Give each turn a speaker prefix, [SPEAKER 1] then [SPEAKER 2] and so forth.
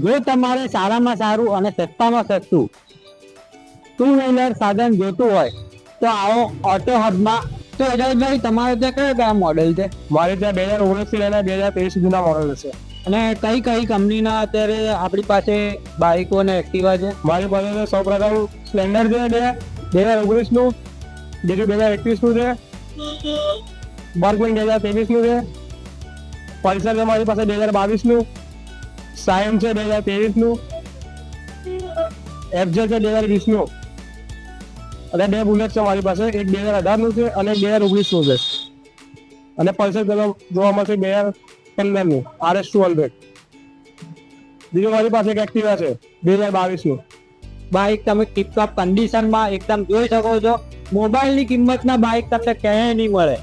[SPEAKER 1] જો તમારે સારામાં સારું અને સસ્તામાં સસ્તું ટુ વ્હીલર સાધન જોતું હોય તો આવો ઓટો હબમાં. તો અજયભાઈ તમારે ત્યાં કયા કયા મોડેલ છે?
[SPEAKER 2] મારે ત્યાં 2019 થી લઈને 2023 સુધીના મોડલ છે.
[SPEAKER 1] અને કઈ કઈ કંપનીના અત્યારે આપણી પાસે બાઇકો અને એક્ટિવા છે?
[SPEAKER 2] મારી પાસે તો સૌપ્રથમ સ્પ્લેન્ડર છે 2019 નું, બીજું 2021 નું છે, બર્ગમેન 2023 નું છે, પલ્સર છે મારી પાસે 2022 નું, સાયન છે 2023 નું, FJ છે 2020 નું, અને 2 બુલેટ છે મારી પાસે, એક 2018 નું છે અને એક 2019 નું છે, અને પલ્સર જોવા મળશે 2015 નું RS200. બીજું મારી પાસે એક એક્ટિવા છે 2022 નું.
[SPEAKER 1] બાઇક તમે ટીપટોપ કન્ડિશનમાં એકદમ જોઈ શકો છો. મોબાઈલની કિંમતના બાઇક તમને ક્યાંય નહીં મળે.